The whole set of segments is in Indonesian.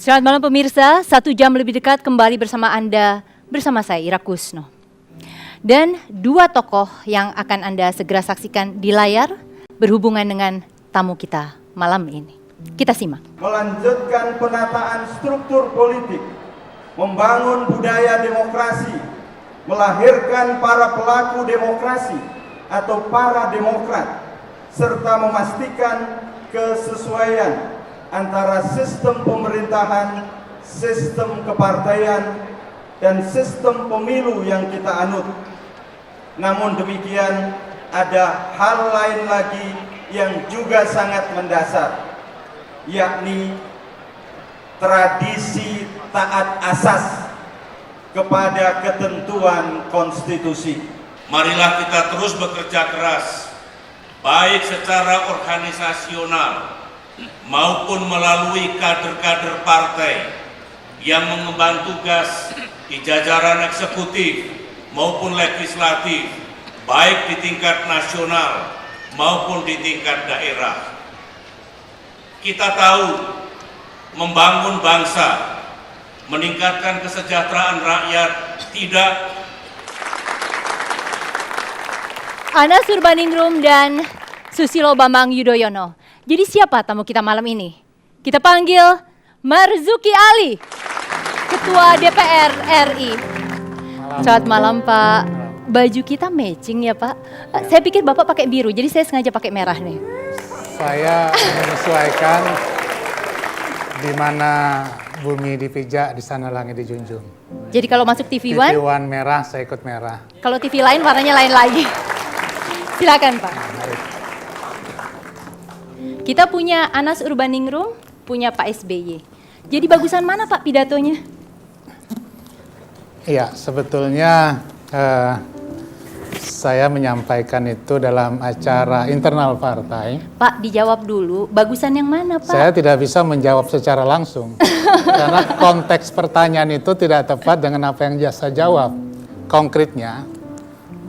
Selamat malam pemirsa, 1 jam lebih dekat kembali bersama Anda, bersama saya Ira Kusno. Dan 2 tokoh yang akan Anda segera saksikan di layar berhubungan dengan tamu kita malam ini. Kita simak. Melanjutkan penataan struktur politik, membangun budaya demokrasi, melahirkan para pelaku demokrasi atau para demokrat, serta memastikan kesesuaian antara sistem pemerintahan, sistem kepartaian, dan sistem pemilu yang kita anut. Namun demikian, ada hal lain lagi yang juga sangat mendasar, yakni tradisi taat asas kepada ketentuan konstitusi. Marilah kita terus bekerja keras, baik secara organisasional maupun melalui kader-kader partai yang mengemban tugas di jajaran eksekutif maupun legislatif, baik di tingkat nasional maupun di tingkat daerah. Kita tahu membangun bangsa, meningkatkan kesejahteraan rakyat tidak. Anas Urbaningrum dan Susilo Bambang Yudhoyono. Jadi siapa tamu kita malam ini? Kita panggil Marzuki Ali, Ketua DPR RI. Selamat malam Pak. Baju kita matching ya Pak. Saya pikir Bapak pakai biru, jadi saya sengaja pakai merah nih. Saya menyesuaikan di mana bumi dipijak, di sana langit dijunjung. Jadi kalau masuk TV One? TV One merah, saya ikut merah. Kalau TV lain warnanya lain lagi. Silakan Pak. Kita punya Anas Urbaningrum, punya Pak SBY. Jadi bagusan mana Pak pidatonya? Iya, sebetulnya saya menyampaikan itu dalam acara internal partai. Pak, dijawab dulu, bagusan yang mana Pak? Saya tidak bisa menjawab secara langsung. Karena konteks pertanyaan itu tidak tepat dengan apa yang saya jawab. Konkretnya,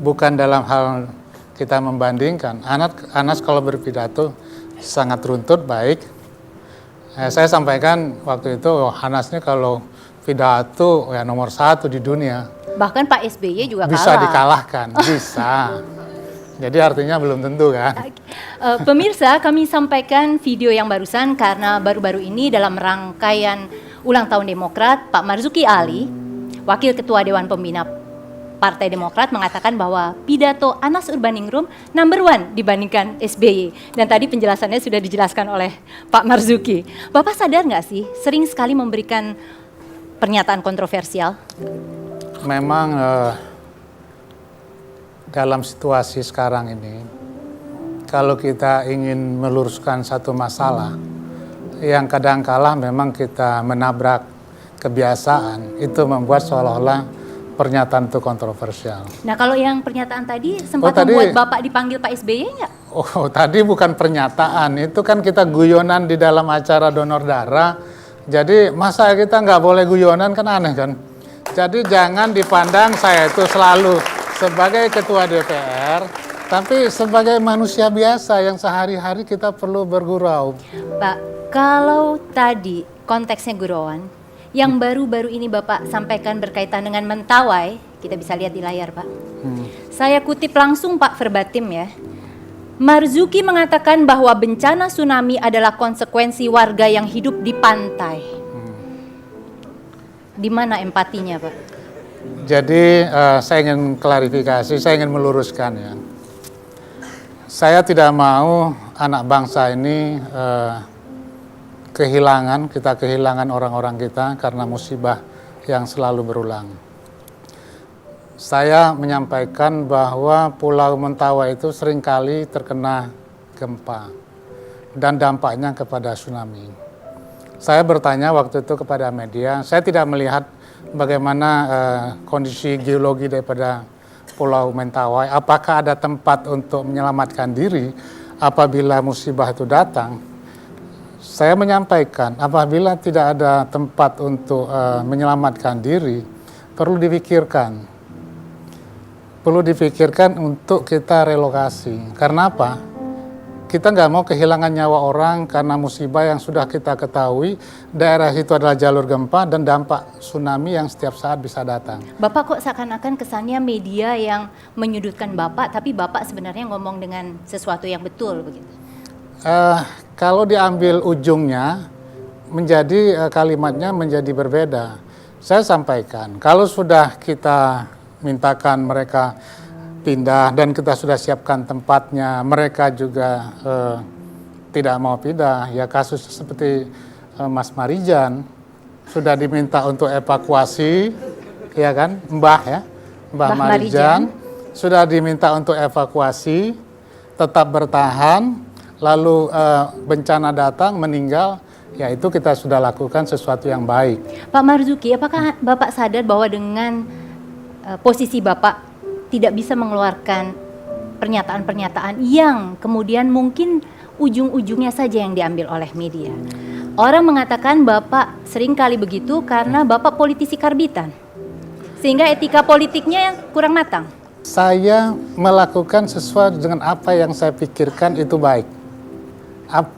bukan dalam hal kita membandingkan. Anas kalau berpidato sangat runtut, baik. Saya sampaikan waktu itu, Anas ini kalau pidato ya nomor 1 di dunia. Bahkan Pak SBY juga bisa kalah. Dikalahkan, bisa. Jadi artinya belum tentu kan. Pemirsa, kami sampaikan video yang barusan karena baru-baru ini dalam rangkaian ulang tahun Demokrat, Pak Marzuki Ali, Wakil Ketua Dewan Pembina Partai Demokrat mengatakan bahwa pidato Anas Urbaningrum number 1 dibandingkan SBY. Dan tadi penjelasannya sudah dijelaskan oleh Pak Marzuki. Bapak sadar nggak sih sering sekali memberikan pernyataan kontroversial? Memang dalam situasi sekarang ini, kalau kita ingin meluruskan satu masalah yang kadangkala memang kita menabrak kebiasaan, itu membuat seolah-olah pernyataan itu kontroversial. Nah kalau yang pernyataan tadi sempat membuat Bapak dipanggil Pak SBY nggak? Oh tadi bukan pernyataan, itu kan kita guyonan di dalam acara donor darah. Jadi masa kita nggak boleh guyonan, kan aneh kan? Jadi jangan dipandang saya itu selalu sebagai ketua DPR, tapi sebagai manusia biasa yang sehari-hari kita perlu bergurau. Pak, kalau tadi konteksnya gurauan, yang baru-baru ini Bapak sampaikan berkaitan dengan Mentawai, kita bisa lihat di layar Pak. Saya kutip langsung Pak verbatim ya. Marzuki mengatakan bahwa bencana tsunami adalah konsekuensi warga yang hidup di pantai. Di mana empatinya Pak? Jadi saya ingin klarifikasi, saya ingin meluruskan ya. Saya tidak mau anak bangsa ini kita kehilangan orang-orang kita karena musibah yang selalu berulang. Saya menyampaikan bahwa Pulau Mentawai itu seringkali terkena gempa dan dampaknya kepada tsunami. Saya bertanya waktu itu kepada media, saya tidak melihat bagaimana kondisi geologi daripada Pulau Mentawai, apakah ada tempat untuk menyelamatkan diri apabila musibah itu datang. Saya menyampaikan apabila tidak ada tempat untuk menyelamatkan diri, perlu dipikirkan. Perlu dipikirkan untuk kita relokasi. Karena apa? kita nggak mau kehilangan nyawa orang karena musibah yang sudah kita ketahui. Daerah itu adalah jalur gempa dan dampak tsunami yang setiap saat bisa datang. Bapak kok seakan-akan kesannya media yang menyudutkan Bapak, tapi Bapak sebenarnya ngomong dengan sesuatu yang betul begitu? Kalau diambil ujungnya, kalimatnya menjadi berbeda. Saya sampaikan, kalau sudah kita mintakan mereka pindah dan kita sudah siapkan tempatnya, mereka juga tidak mau pindah. Ya kasus seperti Mas Marijan sudah diminta untuk evakuasi, ya kan, Mbah Marijan sudah diminta untuk evakuasi, tetap bertahan, lalu bencana datang, meninggal. Ya itu kita sudah lakukan sesuatu yang baik. Pak Marzuki, apakah Bapak sadar bahwa dengan posisi Bapak tidak bisa mengeluarkan pernyataan-pernyataan yang kemudian mungkin ujung-ujungnya saja yang diambil oleh media? Orang mengatakan Bapak seringkali begitu karena Bapak politisi karbitan, sehingga etika politiknya kurang matang. Saya melakukan sesuatu dengan apa yang saya pikirkan itu baik.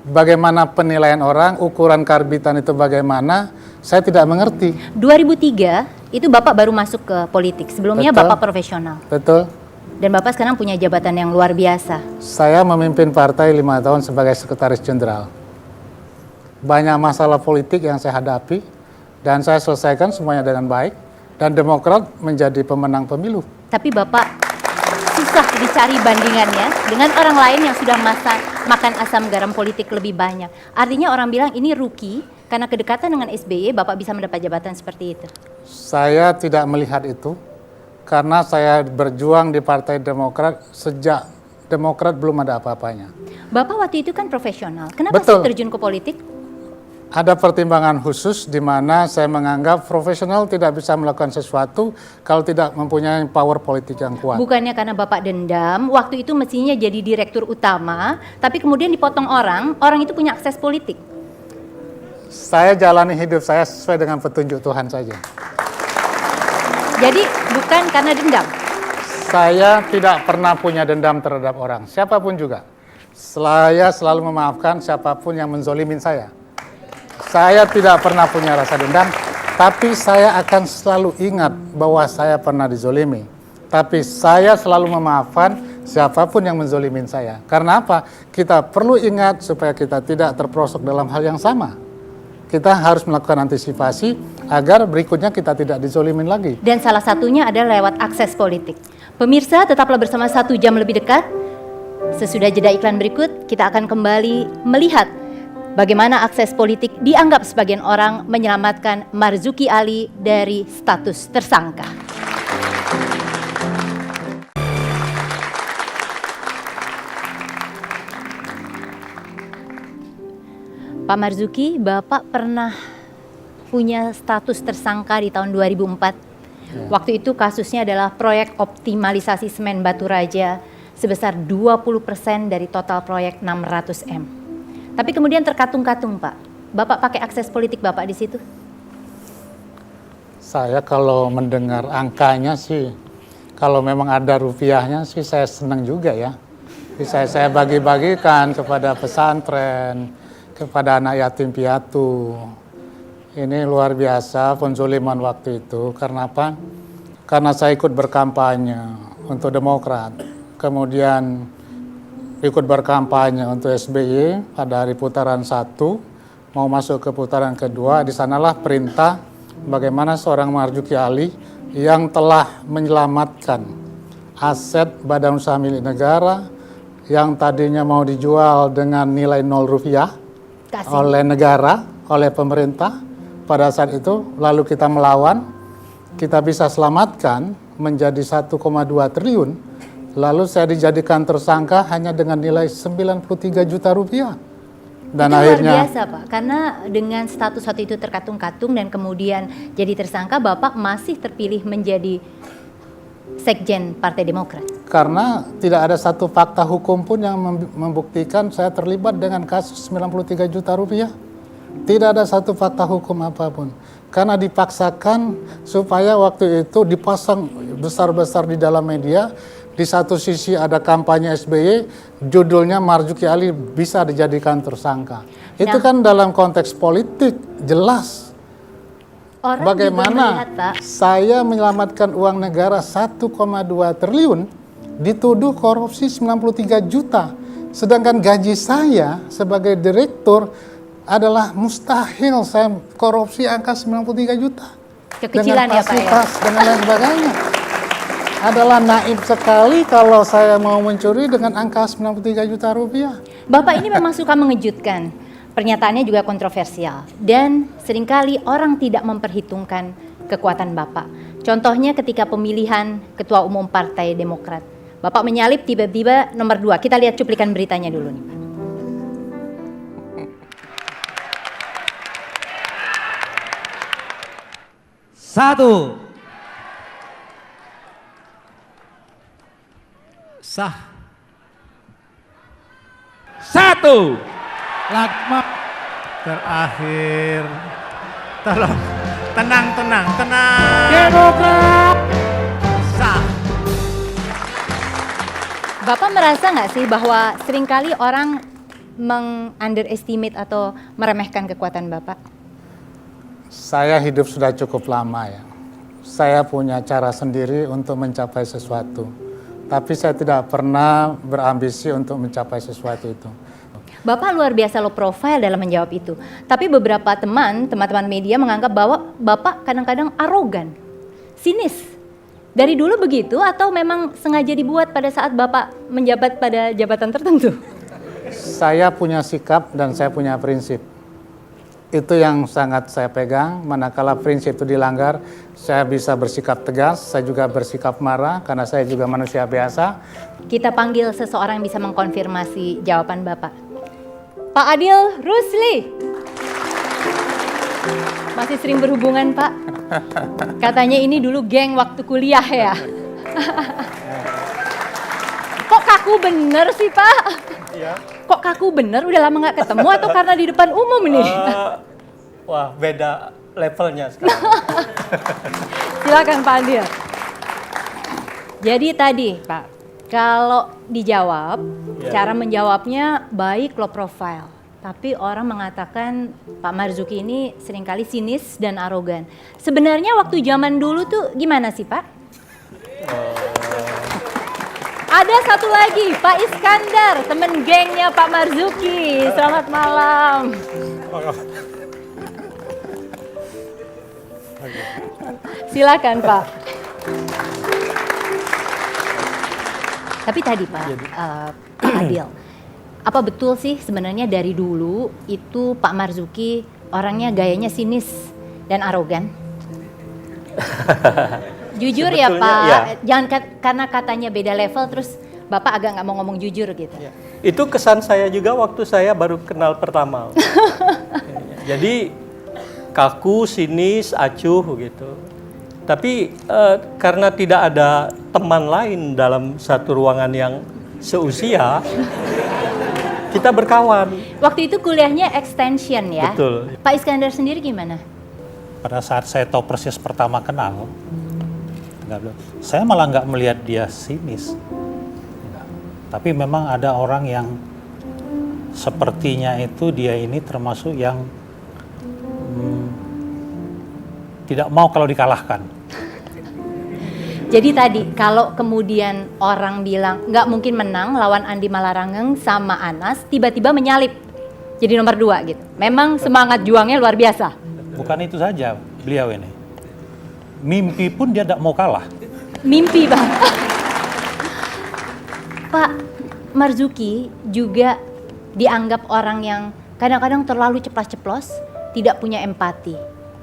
Bagaimana penilaian orang, ukuran karbitan itu bagaimana, saya tidak mengerti. 2003 itu Bapak baru masuk ke politik, sebelumnya Betul. Bapak profesional. Betul. Dan Bapak sekarang punya jabatan yang luar biasa. Saya memimpin partai 5 tahun sebagai sekretaris jenderal. Banyak masalah politik yang saya hadapi dan saya selesaikan semuanya dengan baik dan Demokrat menjadi pemenang pemilu. Tapi Bapak susah dicari bandingannya dengan orang lain yang sudah makan asam garam politik lebih banyak. Artinya orang bilang ini rookie karena kedekatan dengan SBY Bapak bisa mendapat jabatan seperti itu. Saya tidak melihat itu karena saya berjuang di Partai Demokrat sejak Demokrat belum ada apa-apanya. Bapak waktu itu kan profesional. Kenapa Betul. sih terjun ke politik? Ada pertimbangan khusus di mana saya menganggap profesional tidak bisa melakukan sesuatu kalau tidak mempunyai power politik yang kuat. Bukannya karena Bapak dendam, waktu itu mestinya jadi direktur utama, tapi kemudian dipotong orang itu punya akses politik. Saya jalani hidup saya sesuai dengan petunjuk Tuhan saja. Jadi bukan karena dendam. Saya tidak pernah punya dendam terhadap orang, siapapun juga. Saya selalu memaafkan siapapun yang menzolimin saya. Saya tidak pernah punya rasa dendam, tapi saya akan selalu ingat bahwa saya pernah dizolimi. Tapi saya selalu memaafkan siapapun yang menzolimin saya. Karena apa? Kita perlu ingat supaya kita tidak terperosok dalam hal yang sama. Kita harus melakukan antisipasi agar berikutnya kita tidak dizolimin lagi. Dan salah satunya adalah lewat akses politik. Pemirsa, tetaplah bersama 1 jam lebih dekat. Sesudah jeda iklan berikut, kita akan kembali melihat bagaimana akses politik dianggap sebagian orang menyelamatkan Marzuki Ali dari status tersangka. Pak Marzuki, Bapak pernah punya status tersangka di tahun 2004. Waktu itu kasusnya adalah proyek optimalisasi semen Batu Raja sebesar 20% dari total proyek 600 M. Tapi kemudian terkatung-katung, Pak. Bapak pakai akses politik Bapak di situ? Saya kalau mendengar angkanya sih, kalau memang ada rupiahnya sih saya senang juga ya. Bisa saya bagi-bagikan kepada pesantren, kepada anak yatim piatu. Ini luar biasa penzoliman waktu itu. Karena apa? Karena saya ikut berkampanye untuk Demokrat. Kemudian ikut berkampanye untuk SBY pada hari putaran 1, mau masuk ke putaran kedua. Di sanalah perintah bagaimana seorang Marzuki Ali yang telah menyelamatkan aset badan usaha milik negara yang tadinya mau dijual dengan nilai 0 rupiah oleh negara, oleh pemerintah. Pada saat itu lalu kita melawan, kita bisa selamatkan menjadi 1,2 triliun. Lalu saya dijadikan tersangka hanya dengan nilai 93 juta rupiah. Dan itu akhirnya luar biasa, Pak. Karena dengan status waktu itu terkatung-katung dan kemudian jadi tersangka, Bapak masih terpilih menjadi Sekjen Partai Demokrat. karena tidak ada satu fakta hukum pun yang membuktikan saya terlibat dengan kasus 93 juta rupiah. Tidak ada satu fakta hukum apapun. Karena dipaksakan supaya waktu itu dipasang besar-besar di dalam media Di satu sisi ada kampanye SBY, judulnya Marzuki Ali bisa dijadikan tersangka. Itu kan dalam konteks politik jelas. Orang Bagaimana juga melihat, Pak. saya menyelamatkan uang negara 1,2 triliun dituduh korupsi 93 juta. Sedangkan gaji saya sebagai direktur adalah mustahil saya korupsi angka 93 juta. Kekecilan dengan ya, Pak, ya? fasilitas dan lain sebagainya. Adalah naif sekali kalau saya mau mencuri dengan angka 93 juta rupiah. Bapak ini memang suka mengejutkan. Pernyataannya juga kontroversial. Dan seringkali orang tidak memperhitungkan kekuatan Bapak. Contohnya ketika pemilihan Ketua Umum Partai Demokrat. Bapak menyalip tiba-tiba nomor 2. Kita lihat cuplikan beritanya dulu nih, Pak. Satu. Sah. Satu. Lakma. Terakhir. Tolong. Tenang. Demokrat. Sah. Bapak merasa nggak sih bahwa seringkali orang meng-underestimate atau meremehkan kekuatan Bapak? Saya hidup sudah cukup lama ya. Saya punya cara sendiri untuk mencapai sesuatu. Tapi saya tidak pernah berambisi untuk mencapai sesuatu itu. Bapak luar biasa low profile dalam menjawab itu. Tapi beberapa teman-teman media menganggap bahwa Bapak kadang-kadang arogan, sinis. Dari dulu begitu atau memang sengaja dibuat pada saat Bapak menjabat pada jabatan tertentu? Saya punya sikap dan saya punya prinsip. Itu yang sangat saya pegang, manakala prinsip itu dilanggar, saya bisa bersikap tegas, saya juga bersikap marah karena saya juga manusia biasa. Kita panggil seseorang yang bisa mengkonfirmasi jawaban Bapak. Pak Adil Rusli. Masih sering berhubungan, Pak? Katanya ini dulu geng waktu kuliah ya. Kok kaku bener sih, Pak? Iya. Kok kaku bener? Udah lama nggak ketemu atau karena di depan umum nih? Wah, beda levelnya sekarang. Silakan Pak Adil. Jadi tadi, Pak, kalau dijawab, cara menjawabnya baik low profile. Tapi orang mengatakan Pak Marzuki ini seringkali sinis dan arogan. Sebenarnya waktu zaman dulu tuh gimana sih, Pak? Ada satu lagi, Pak Iskandar, temen gengnya Pak Marzuki. Selamat malam. Silakan, Pak. Tapi tadi Pak, Pak Adil, apa betul sih sebenarnya dari dulu itu Pak Marzuki orangnya gayanya sinis dan arogan? Jujur ya Pak, ya. Jangan karena katanya beda level terus Bapak agak nggak mau ngomong jujur gitu. Ya. Itu kesan saya juga waktu saya baru kenal pertama. Jadi kaku, sinis, acuh gitu. Tapi karena tidak ada teman lain dalam satu ruangan yang seusia, kita berkawan. Waktu itu kuliahnya extension ya? Betul. Pak Iskandar sendiri gimana? Pada saat saya tahu persis pertama kenal, saya malah nggak melihat dia sinis. Tapi memang ada orang yang sepertinya itu dia ini termasuk yang tidak mau kalau dikalahkan. Jadi tadi kalau kemudian orang bilang nggak mungkin menang lawan Andi Malarangeng sama Anas, tiba-tiba menyalip jadi nomor 2 gitu. Memang semangat juangnya luar biasa. Bukan itu saja beliau ini. Mimpi pun dia tidak mau kalah. Mimpi Bang. Pak Marzuki juga dianggap orang yang kadang-kadang terlalu ceplas-ceplos, tidak punya empati.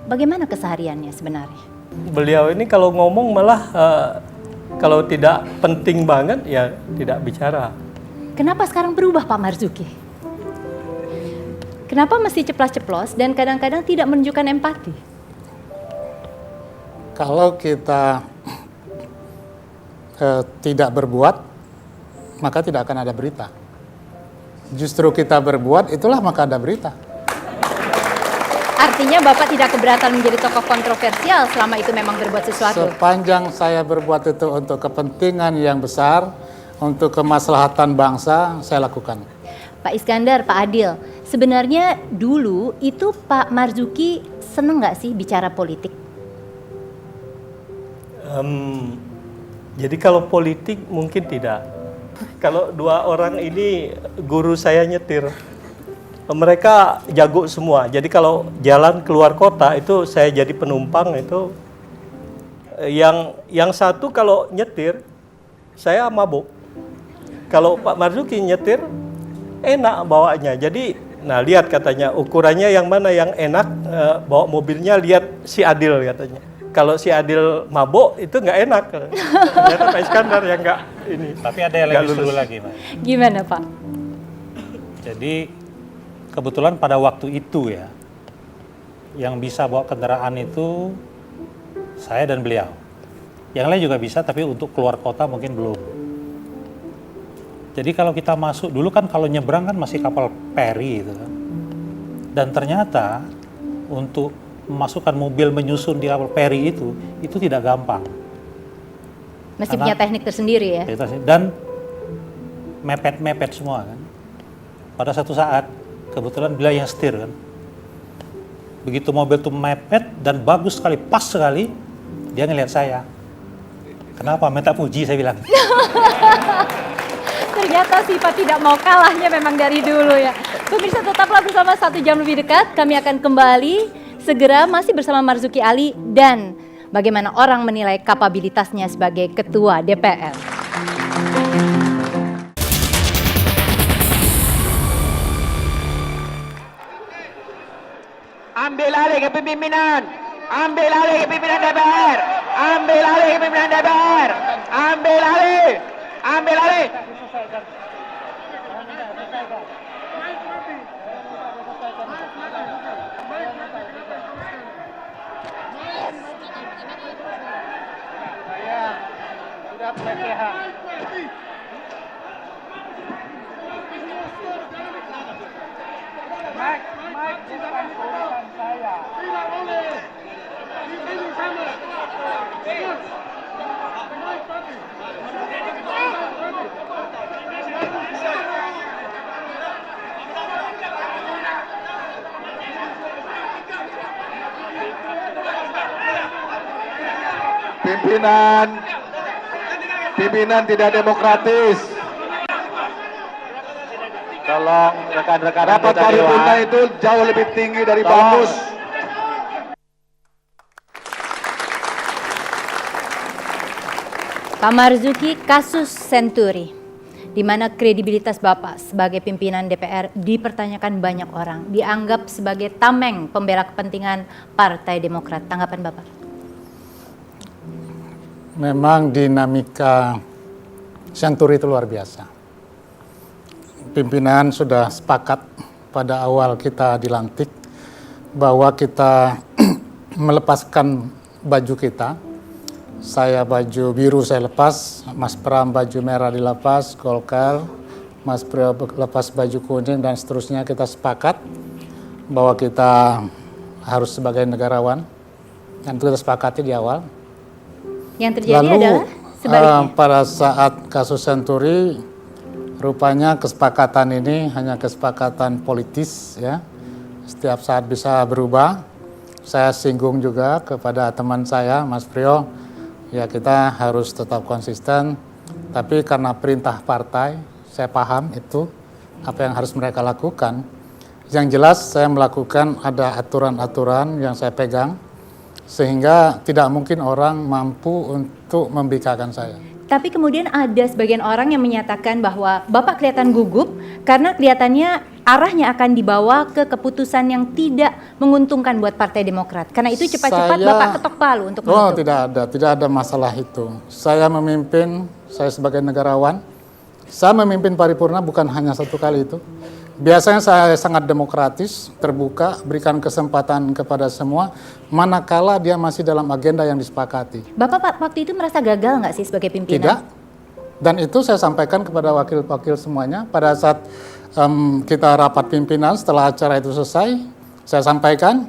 Bagaimana kesehariannya sebenarnya? Beliau ini kalau ngomong malah kalau tidak penting banget ya tidak bicara. Kenapa sekarang berubah Pak Marzuki? Kenapa mesti ceplas-ceplos dan kadang-kadang tidak menunjukkan empati? Kalau kita tidak berbuat, maka tidak akan ada berita. Justru kita berbuat, itulah maka ada berita. Artinya Bapak tidak keberatan menjadi tokoh kontroversial selama itu memang berbuat sesuatu. Sepanjang saya berbuat itu untuk kepentingan yang besar, untuk kemaslahatan bangsa, saya lakukan. Pak Iskandar, Pak Adil, sebenarnya dulu itu Pak Marzuki seneng nggak sih bicara politik? Jadi kalau politik mungkin tidak. Kalau dua orang ini guru saya nyetir. Mereka jago semua. Jadi kalau jalan keluar kota itu saya jadi penumpang itu. Yang satu kalau nyetir saya mabuk. Kalau Pak Marzuki nyetir enak bawanya. Jadi nah lihat katanya ukurannya yang mana yang enak, bawa mobilnya lihat si Adil katanya. Kalau si Adil mabuk itu nggak enak. Ternyata Pak Iskandar yang nggak ini. Tapi ada yang lebih seru lagi, Mas. Gimana Pak? Jadi kebetulan pada waktu itu ya, yang bisa bawa kendaraan itu saya dan beliau. Yang lain juga bisa, tapi untuk keluar kota mungkin belum. Jadi kalau kita masuk, dulu kan kalau nyebrang kan masih kapal peri gitu kan. Dan ternyata untuk memasukkan mobil menyusun di kapal peri itu tidak gampang. Mesti punya teknik tersendiri ya? Dan mepet-mepet semua kan. Pada satu saat, kebetulan beliau yang setir kan. Begitu mobil itu mepet dan bagus sekali, pas sekali, dia ngelihat saya. Kenapa? Minta puji, saya bilang. Ternyata sifat tidak mau kalahnya memang dari dulu ya. Pemirsa tetaplah bersama 1 jam lebih dekat. Kami akan kembali segera masih bersama Marzuki Ali dan bagaimana orang menilai kapabilitasnya sebagai ketua DPR. Ambil alih kepemimpinan. Ambil alih kepemimpinan DPR. Ambil alih kepemimpinan DPR. Ambil alih. Ambil alih. Sudah pelecehan. Mike bukan urusan saya. Tidak boleh. Ini sama. Pimpinan tidak demokratis. Tolong rekan-rekan Rapat paripurna itu jauh lebih tinggi dari bamus. Pak Marzuki, kasus Senturi, di mana kredibilitas Bapak sebagai pimpinan DPR dipertanyakan banyak orang, dianggap sebagai tameng pembela kepentingan Partai Demokrat. Tanggapan Bapak? Memang dinamika Senturi itu luar biasa. Pimpinan sudah sepakat pada awal kita dilantik bahwa kita melepaskan baju kita. Saya baju biru saya lepas, Mas Pram baju merah dilepas, Golkar, Mas Priyo lepas baju kuning dan seterusnya. Kita sepakat bahwa kita harus sebagai negarawan, dan itu kita sepakati di awal. Yang terjadi Lalu, adalah sebaliknya. Pada saat kasus Senturi, rupanya kesepakatan ini hanya kesepakatan politis ya. Setiap saat bisa berubah. Saya singgung juga kepada teman saya, Mas Priyo, ya kita harus tetap konsisten, tapi karena perintah partai, saya paham itu apa yang harus mereka lakukan. Yang jelas saya melakukan ada aturan-aturan yang saya pegang, sehingga tidak mungkin orang mampu untuk membikakan saya. Tapi kemudian ada sebagian orang yang menyatakan bahwa Bapak kelihatan gugup karena kelihatannya arahnya akan dibawa ke keputusan yang tidak menguntungkan buat Partai Demokrat. Karena itu cepat-cepat Bapak ketok palu untuk Oh, menutup. tidak ada masalah itu. Saya memimpin, saya sebagai negarawan, saya memimpin paripurna bukan hanya satu kali itu. Biasanya saya sangat demokratis, terbuka, berikan kesempatan kepada semua, manakala dia masih dalam agenda yang disepakati. Bapak waktu itu merasa gagal nggak sih sebagai pimpinan? Tidak. Dan itu saya sampaikan kepada wakil-wakil semuanya pada saat kita rapat pimpinan setelah acara itu selesai. Saya sampaikan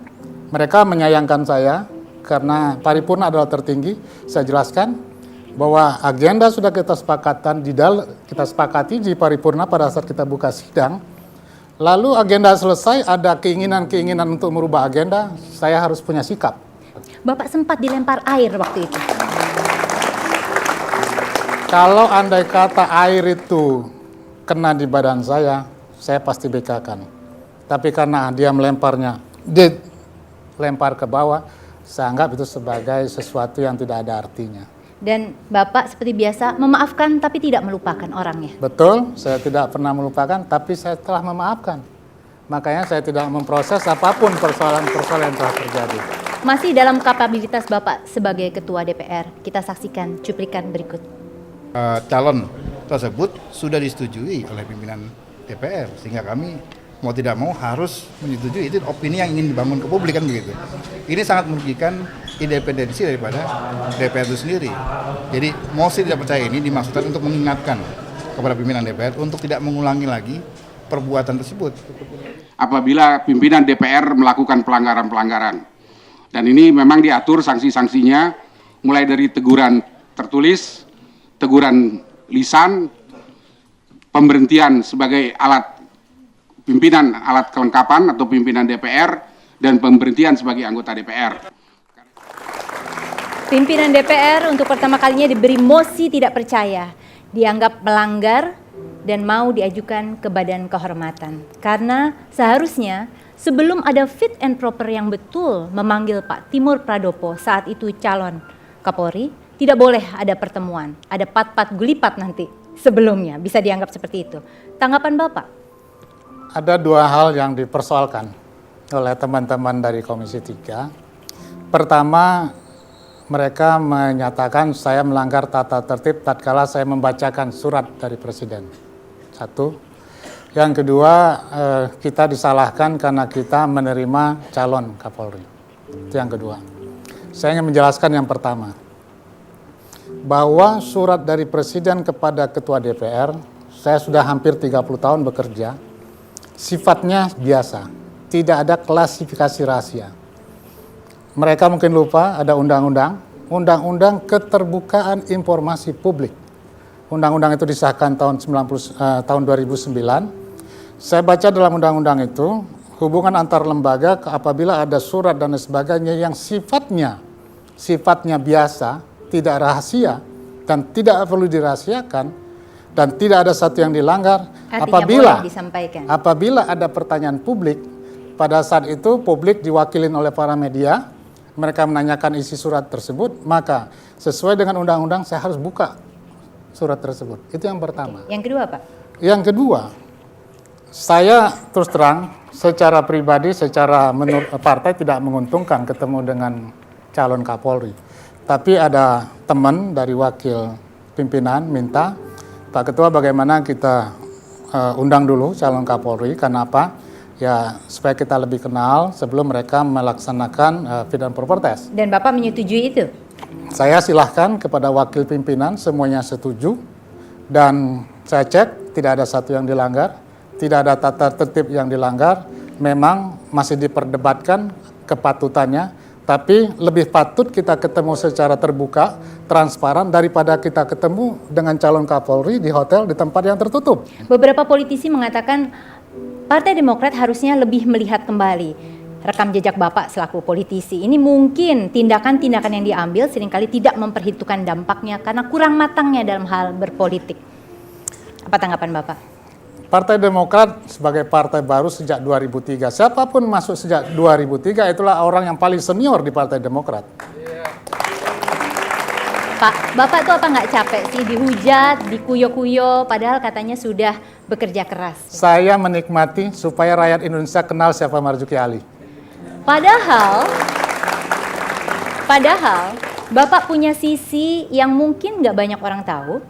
Mereka menyayangkan saya karena paripurna adalah tertinggi. Saya jelaskan bahwa agenda sudah kita sepakati di paripurna pada saat kita buka sidang. Lalu agenda selesai, ada keinginan-keinginan untuk merubah agenda, saya harus punya sikap. Bapak sempat dilempar air waktu itu. Kalau andai kata air itu kena di badan saya pasti bekakan. Tapi karena dia lempar ke bawah, saya anggap itu sebagai sesuatu yang tidak ada artinya. Dan Bapak seperti biasa memaafkan tapi tidak melupakan orangnya. Betul, saya tidak pernah melupakan, tapi saya telah memaafkan. Makanya saya tidak memproses apapun persoalan-persoalan yang telah terjadi. Masih dalam kapabilitas Bapak sebagai Ketua DPR, kita saksikan cuplikan berikut. Calon tersebut sudah disetujui oleh pimpinan DPR, sehingga kami mau tidak mau harus menyetujui. Itu opini yang ingin dibangun ke publik kan begitu. Ini sangat merugikan independensi daripada DPR itu sendiri. Jadi mosi tidak percaya ini dimaksudkan untuk mengingatkan kepada pimpinan DPR untuk tidak mengulangi lagi perbuatan tersebut. Apabila pimpinan DPR melakukan pelanggaran-pelanggaran, dan ini memang diatur sanksi-sanksinya mulai dari teguran tertulis, teguran lisan, pemberhentian sebagai pimpinan alat kelengkapan atau pimpinan DPR, dan pemberhentian sebagai anggota DPR. Pimpinan DPR untuk pertama kalinya diberi mosi tidak percaya, dianggap melanggar dan mau diajukan ke Badan Kehormatan. Karena seharusnya sebelum ada fit and proper yang betul memanggil Pak Timur Pradopo saat itu calon Kapolri, tidak boleh ada pertemuan, ada pat-pat gulipat nanti sebelumnya, bisa dianggap seperti itu. Tanggapan Bapak? Ada dua hal yang dipersoalkan oleh teman-teman dari Komisi 3. Pertama, mereka menyatakan saya melanggar tata tertib tatkala saya membacakan surat dari Presiden. Satu. Yang kedua, kita disalahkan karena kita menerima calon Kapolri. Itu yang kedua. Saya ingin menjelaskan yang pertama. Bahwa surat dari Presiden kepada Ketua DPR, saya sudah hampir 30 tahun bekerja, sifatnya biasa, tidak ada klasifikasi rahasia. Mereka mungkin lupa ada undang-undang keterbukaan informasi publik. Undang-undang itu disahkan tahun 2009. Saya baca dalam undang-undang itu, hubungan antar lembaga apabila ada surat dan sebagainya yang sifatnya biasa, tidak rahasia, dan tidak perlu dirahasiakan, dan tidak ada satu yang dilanggar. Artinya boleh disampaikan. Apabila ada pertanyaan publik, pada saat itu publik diwakilin oleh para media, mereka menanyakan isi surat tersebut, maka sesuai dengan undang-undang saya harus buka surat tersebut. Itu yang pertama. Yang kedua, Pak? Yang kedua, saya terus terang secara pribadi, secara menurut partai tidak menguntungkan ketemu dengan calon Kapolri. Tapi ada teman dari wakil pimpinan minta, Pak Ketua bagaimana kita undang dulu calon Kapolri, karena apa? Ya supaya kita lebih kenal sebelum mereka melaksanakan fit and proper test. Dan Bapak menyetujui itu? Saya silahkan kepada wakil pimpinan, semuanya setuju. Dan saya cek, tidak ada satu yang dilanggar, tidak ada tata tertib yang dilanggar. Memang masih diperdebatkan kepatutannya, tapi lebih patut kita ketemu secara terbuka, transparan, daripada kita ketemu dengan calon Kapolri di hotel di tempat yang tertutup. Beberapa politisi mengatakan Partai Demokrat harusnya lebih melihat kembali rekam jejak Bapak selaku politisi. Ini mungkin tindakan-tindakan yang diambil seringkali tidak memperhitungkan dampaknya karena kurang matangnya dalam hal berpolitik. Apa tanggapan Bapak? Partai Demokrat sebagai partai baru sejak 2003. Siapapun masuk sejak 2003 itulah orang yang paling senior di Partai Demokrat. Pak, Bapak tuh apa nggak capek sih dihujat, dikuyo-kuyo, padahal katanya sudah bekerja keras? Saya menikmati supaya rakyat Indonesia kenal siapa Marzuki Ali. Padahal Bapak punya sisi yang mungkin nggak banyak orang tahu.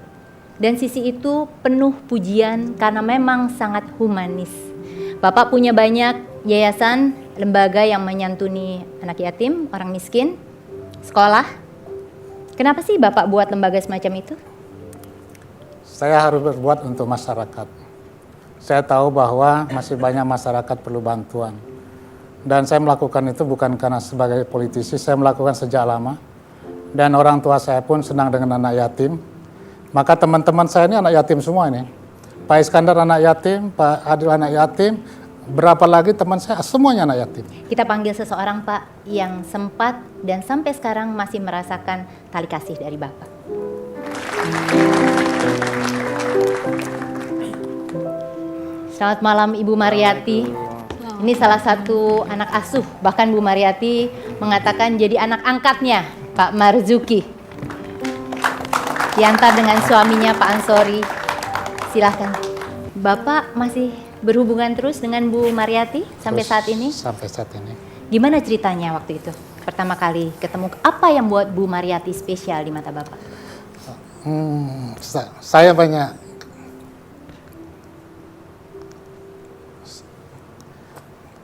Dan sisi itu penuh pujian karena memang sangat humanis. Bapak punya banyak yayasan, lembaga yang menyantuni anak yatim, orang miskin, sekolah. Kenapa sih Bapak buat lembaga semacam itu? Saya harus berbuat untuk masyarakat. Saya tahu bahwa masih banyak masyarakat perlu bantuan. Dan saya melakukan itu bukan karena sebagai politisi, saya melakukan sejak lama. Dan orang tua saya pun senang dengan anak yatim. Maka teman-teman saya ini anak yatim semua ini. Pak Iskandar anak yatim, Pak Adil anak yatim, berapa lagi teman saya semuanya anak yatim. Kita panggil seseorang Pak yang sempat dan sampai sekarang masih merasakan tali kasih dari Bapak. Selamat malam Ibu Mariati. Ini salah satu anak asuh, bahkan Bu Mariati mengatakan jadi anak angkatnya Pak Marzuki. Diantar dengan suaminya Pak Ansori. Silahkan. Bapak masih berhubungan terus dengan Bu Mariati sampai saat ini? Sampai saat ini. Gimana ceritanya waktu itu? Pertama kali ketemu, apa yang buat Bu Mariati spesial di mata Bapak? Saya banyak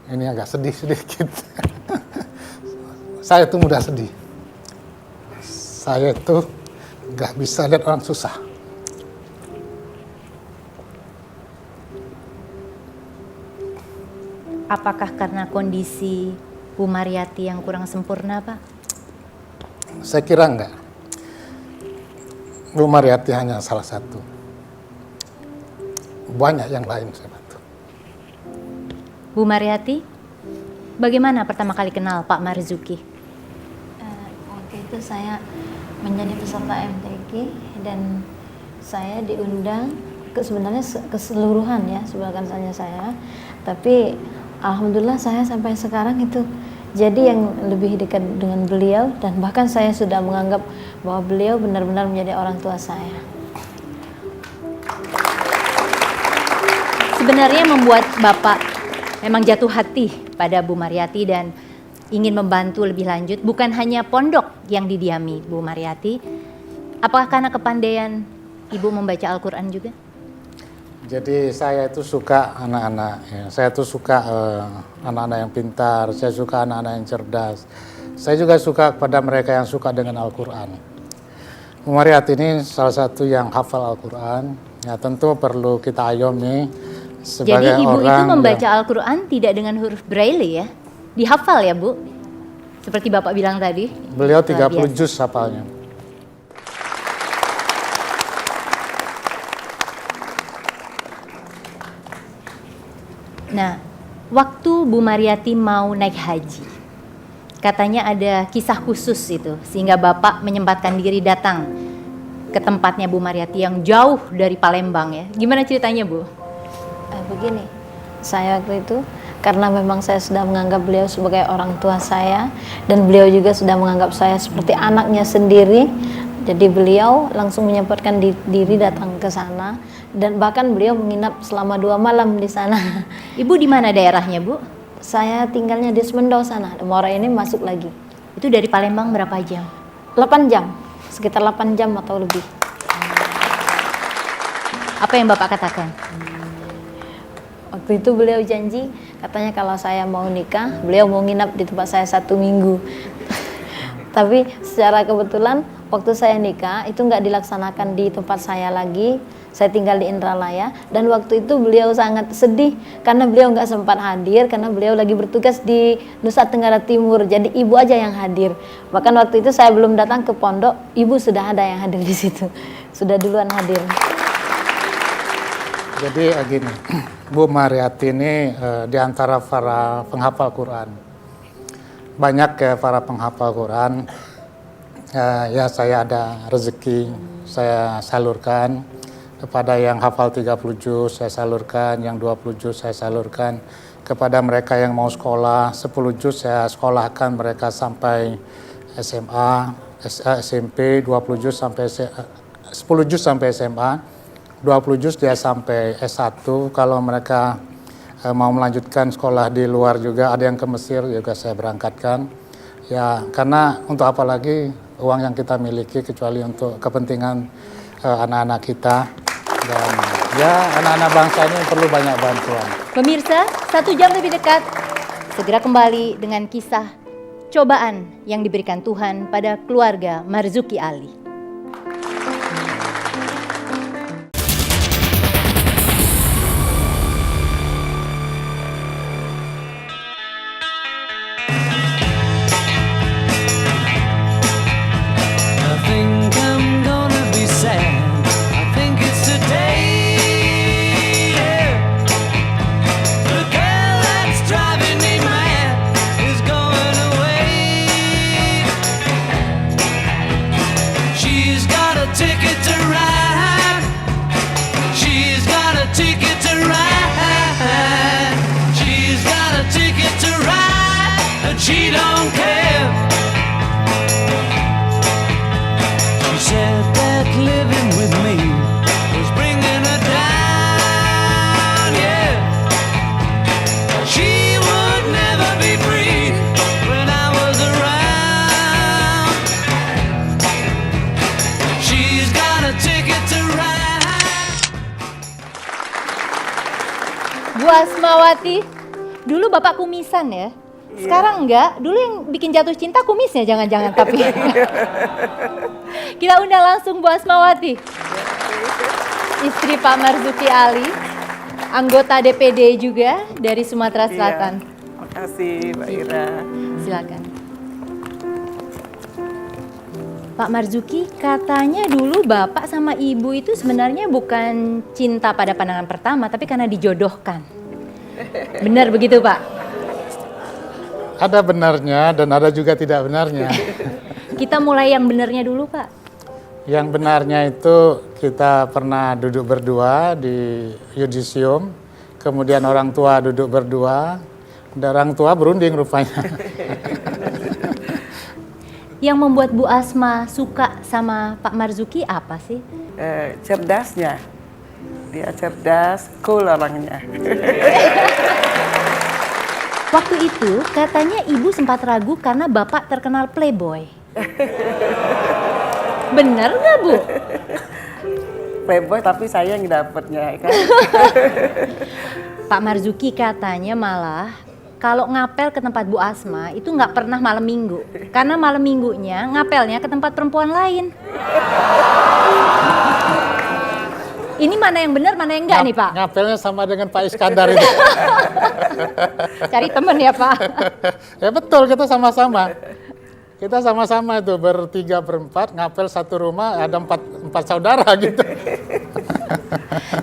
ini agak sedih sedikit. Saya tuh mudah sedih. Saya tuh nggak bisa lihat orang susah. Apakah karena kondisi Bu Mariati yang kurang sempurna, Pak? Saya kira enggak. Bu Mariati hanya salah satu. Banyak yang lain saya bantu. Bu Mariati, bagaimana pertama kali kenal Pak Marzuki? Waktu itu saya menjadi peserta MTQ dan saya diundang sebenarnya keseluruhan ya sebagian saya, tapi alhamdulillah saya sampai sekarang itu jadi yang lebih dekat dengan beliau dan bahkan saya sudah menganggap bahwa beliau benar-benar menjadi orang tua saya. Sebenarnya membuat Bapak memang jatuh hati pada Bu Mariati dan ingin membantu lebih lanjut, bukan hanya pondok yang didiami Bu Mariati. Apakah karena kepandaian Ibu membaca Al-Quran juga? Jadi saya itu suka anak-anak, ya. Saya tuh suka anak-anak yang pintar, saya suka anak-anak yang cerdas. Saya juga suka kepada mereka yang suka dengan Al-Quran. Bu Mariati ini salah satu yang hafal Al-Quran, ya tentu perlu kita ayomi sebagai Jadi Ibu orang itu membaca Al-Quran tidak dengan huruf Braille ya? Dihafal ya Bu? Seperti Bapak bilang tadi. Beliau 30 biasa. juz hafalnya. Nah, waktu Bu Mariati mau naik haji, katanya ada kisah khusus itu, sehingga Bapak menyempatkan diri datang ke tempatnya Bu Mariati yang jauh dari Palembang ya. Gimana ceritanya Bu? Begini, saya waktu itu karena memang saya sudah menganggap beliau sebagai orang tua saya dan beliau juga sudah menganggap saya seperti anaknya sendiri. Jadi beliau langsung menyempatkan diri datang ke sana dan bahkan beliau menginap selama 2 malam di sana. Ibu di mana daerahnya Bu? Saya tinggalnya di Semendau sana, Muara ini masuk lagi. Itu dari Palembang berapa jam? 8 jam, sekitar 8 jam atau lebih. Apa yang Bapak katakan? Waktu itu beliau janji, katanya kalau saya mau nikah, beliau mau nginap di tempat saya 1 minggu. Tapi secara kebetulan waktu saya nikah itu nggak dilaksanakan di tempat saya lagi. Saya tinggal di Indralaya dan waktu itu beliau sangat sedih karena beliau nggak sempat hadir karena beliau lagi bertugas di Nusa Tenggara Timur. Jadi ibu aja yang hadir. Bahkan waktu itu saya belum datang ke pondok, ibu sudah ada yang hadir di situ. Sudah duluan hadir. Jadi gini, Bu Mariati ini di antara para penghafal Quran. Banyak ya para penghafal Quran, ya saya ada rezeki, saya salurkan kepada yang hafal 30 juz, saya salurkan, yang 20 juz saya salurkan. Kepada mereka yang mau sekolah, 10 juz saya sekolahkan mereka sampai SMA, SMP, 20 juz sampai 10 juz sampai SMA. 20 juz dia sampai S1. Kalau mereka mau melanjutkan sekolah di luar juga, ada yang ke Mesir juga saya berangkatkan. Ya, karena untuk apa lagi uang yang kita miliki kecuali untuk kepentingan anak-anak kita. Dan ya anak-anak bangsa ini perlu banyak bantuan. Pemirsa, 1 jam lebih dekat. Segera kembali dengan kisah cobaan yang diberikan Tuhan pada keluarga Marzuki Ali. Asmawati. Dulu Bapak kumisan ya? Sekarang enggak, dulu yang bikin jatuh cinta kumisnya jangan-jangan tapi. Kita undang langsung Bu Asmawati. Istri Pak Marzuki Ali, anggota DPD juga dari Sumatera Selatan. Terima kasih Mbak Ira. Silakan. Pak Marzuki, katanya dulu Bapak sama Ibu itu sebenarnya bukan cinta pada pandangan pertama, tapi karena dijodohkan. Benar begitu Pak? Ada benarnya dan ada juga tidak benarnya. Kita mulai yang benarnya dulu Pak. Yang benarnya itu kita pernah duduk berdua di yudisium, kemudian orang tua duduk berdua, dan orang tua berunding rupanya. Yang membuat Bu Asma suka sama Pak Marzuki apa sih? Cerdasnya. Dia cerdas, cool orangnya. Waktu itu katanya Ibu sempat ragu karena Bapak terkenal playboy. Bener nggak Bu? Playboy tapi saya yang dapetnya kan. Pak Marzuki katanya malah kalau ngapel ke tempat Bu Asma itu nggak pernah malam minggu. Karena malam minggunya ngapelnya ke tempat perempuan lain. Ini mana yang benar, mana yang enggak nih Pak? Ngapelnya sama dengan Pak Iskandar itu. Cari temen ya Pak? Ya betul, kita sama-sama. Kita sama-sama itu bertiga berempat ngapel satu rumah, ada empat saudara gitu.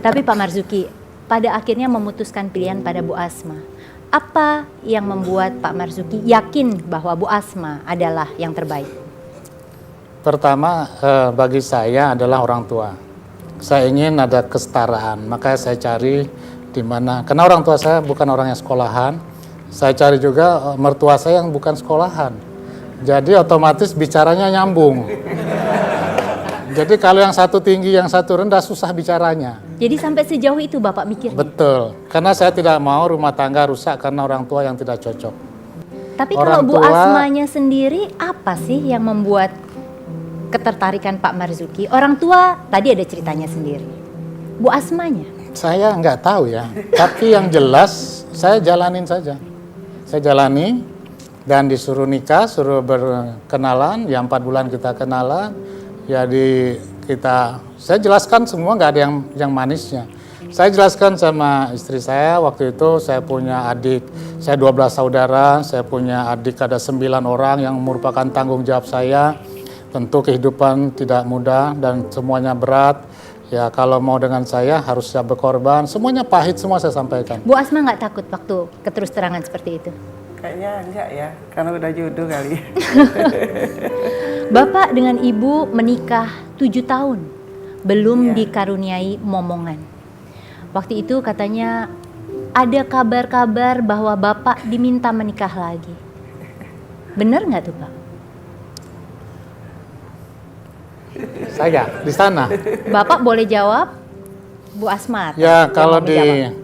Tapi Pak Marzuki, pada akhirnya memutuskan pilihan pada Bu Asma. Apa yang membuat Pak Marzuki yakin bahwa Bu Asma adalah yang terbaik? Pertama, bagi saya adalah orang tua. Saya ingin ada kesetaraan, makanya saya cari di mana. Karena orang tua saya bukan orang yang sekolahan, saya cari juga mertua saya yang bukan sekolahan. Jadi otomatis bicaranya nyambung. Jadi kalau yang satu tinggi, yang satu rendah, susah bicaranya. Jadi sampai sejauh itu Bapak mikirnya? Betul, karena saya tidak mau rumah tangga rusak karena orang tua yang tidak cocok. Tapi kalau Bu Asmanya sendiri, apa sih yang membuat ketertarikan Pak Marzuki? Orang tua tadi ada ceritanya sendiri. Bu Asmanya? Saya nggak tahu ya, tapi yang jelas saya jalanin saja. Saya jalani dan disuruh nikah, suruh berkenalan, ya 4 bulan kita kenalan, ya saya jelaskan semua, nggak ada yang manisnya. Saya jelaskan sama istri saya, waktu itu saya punya adik, saya 12 saudara, saya punya adik ada 9 orang yang merupakan tanggung jawab saya. Tentu kehidupan tidak mudah dan semuanya berat. Ya kalau mau dengan saya harus siap berkorban. Semuanya pahit, semua saya sampaikan. Bu Asma nggak takut waktu keterus terangan seperti itu? Kayaknya enggak ya, karena udah jodoh kali. Bapak dengan Ibu menikah 7 tahun, belum dikaruniai momongan. Waktu itu katanya ada kabar-kabar bahwa Bapak diminta menikah lagi. Benar nggak tuh Pak? Saya di sana. Bapak boleh jawab, Bu Asma. Ya kalau di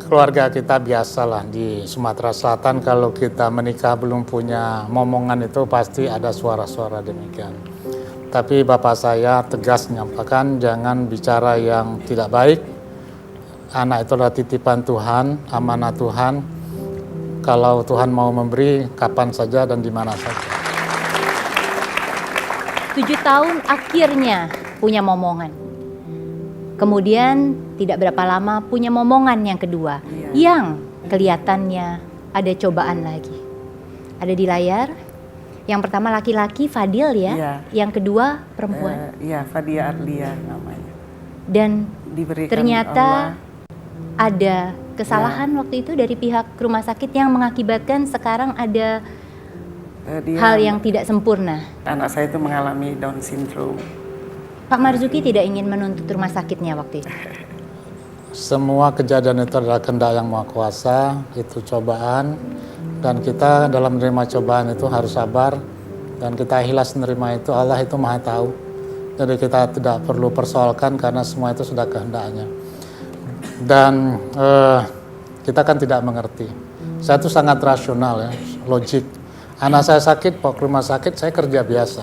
keluarga kita biasalah di Sumatera Selatan kalau kita menikah belum punya momongan itu pasti ada suara-suara demikian. Tapi bapak saya tegas menyampaikan jangan bicara yang tidak baik. Anak itu adalah titipan Tuhan, amanah Tuhan. Kalau Tuhan mau memberi kapan saja dan di mana saja. 7 tahun akhirnya punya momongan. Kemudian tidak berapa lama punya momongan yang kedua. Yang kelihatannya ada cobaan lagi. Ada di layar. Yang pertama laki-laki Fadil ya. Iya. Yang kedua perempuan. Iya, Fadia Arlia namanya. Dan diberikan ternyata Allah. Ada kesalahan waktu itu dari pihak rumah sakit yang mengakibatkan sekarang ada hal yang tidak sempurna. Anak saya itu mengalami Down syndrome. Pak Marzuki tidak ingin menuntut rumah sakitnya waktu itu. Semua kejadian itu adalah kehendak yang Maha Kuasa, itu cobaan, dan kita dalam menerima cobaan itu harus sabar, dan kita ikhlas menerima itu. Allah itu Maha Tahu, jadi kita tidak perlu persoalkan karena semua itu sudah kehendaknya. Dan kita kan tidak mengerti. Saya itu sangat rasional ya, logik. Anak saya sakit, bawa ke rumah sakit, saya kerja biasa.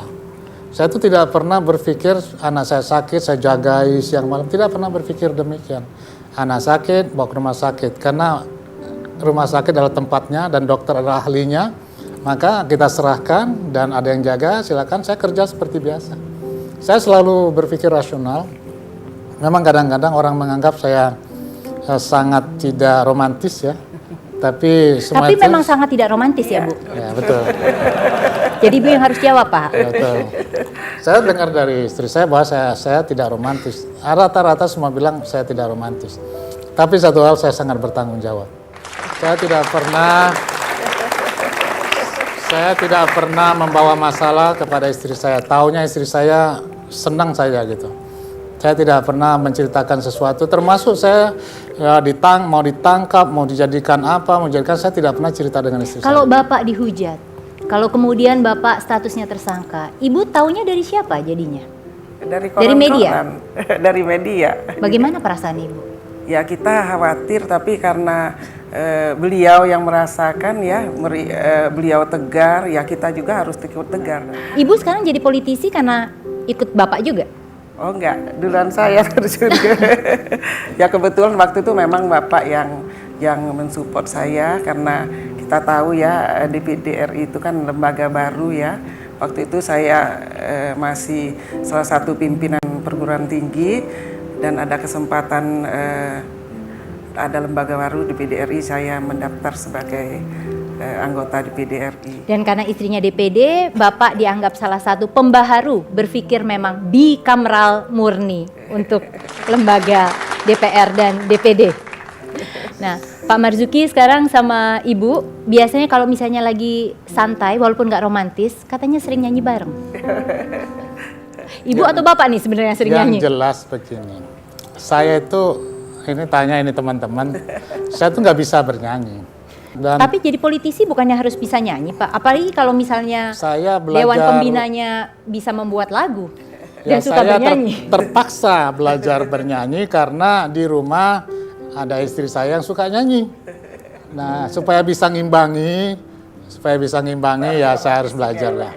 Saya itu tidak pernah berpikir anak saya sakit, saya jagai siang malam. Tidak pernah berpikir demikian. Anak sakit, bawa ke rumah sakit. Karena rumah sakit adalah tempatnya dan dokter adalah ahlinya, maka kita serahkan dan ada yang jaga, silakan saya kerja seperti biasa. Saya selalu berpikir rasional. Memang kadang-kadang orang menganggap saya sangat tidak romantis ya. Tapi semua Tapi itu, memang sangat tidak romantis ya, Bu. ya betul. Jadi Ibu yang harus jawab, Pak. Betul. Saya dengar dari istri saya bahwa saya tidak romantis. Rata-rata semua bilang saya tidak romantis. Tapi satu hal saya sangat bertanggung jawab. Saya tidak pernah membawa masalah kepada istri saya. Taunya istri saya senang saja gitu. Saya tidak pernah menceritakan sesuatu, termasuk saya mau ditangkap, mau dijadikan apa, saya tidak pernah cerita dengan istri Kalau saya. Bapak dihujat, kalau kemudian Bapak statusnya tersangka, Ibu taunya dari siapa jadinya? Dari media? Dari media. Bagaimana perasaan Ibu? Ya kita khawatir, tapi karena beliau yang merasakan ya, beliau tegar, ya kita juga harus ikut tegar. Ibu sekarang jadi politisi karena ikut Bapak juga? Oh enggak, duluan saya terjun ke. Ya kebetulan waktu itu memang Bapak yang mensupport saya, karena kita tahu ya DPD RI itu kan lembaga baru ya. Waktu itu saya masih salah satu pimpinan perguruan tinggi dan ada kesempatan ada lembaga baru DPD RI, saya mendaftar sebagai anggota DPD RI. Dan karena istrinya DPD, Bapak dianggap salah satu pembaharu, berpikir memang bikameral murni untuk lembaga DPR dan DPD. Nah, Pak Marzuki sekarang sama Ibu, biasanya kalau misalnya lagi santai, walaupun nggak romantis, katanya sering nyanyi bareng. Ibu atau Bapak nih sebenarnya sering nyanyi? Yang jelas begini, saya itu, ini teman-teman, saya tuh nggak bisa bernyanyi. Dan tapi jadi politisi bukannya harus bisa nyanyi, Pak? Apalagi kalau misalnya Dewan Pembinanya bisa membuat lagu dan suka bernyanyi. Terpaksa belajar bernyanyi karena di rumah ada istri saya yang suka nyanyi. Nah, supaya bisa ngimbangi ya saya harus belajar lah.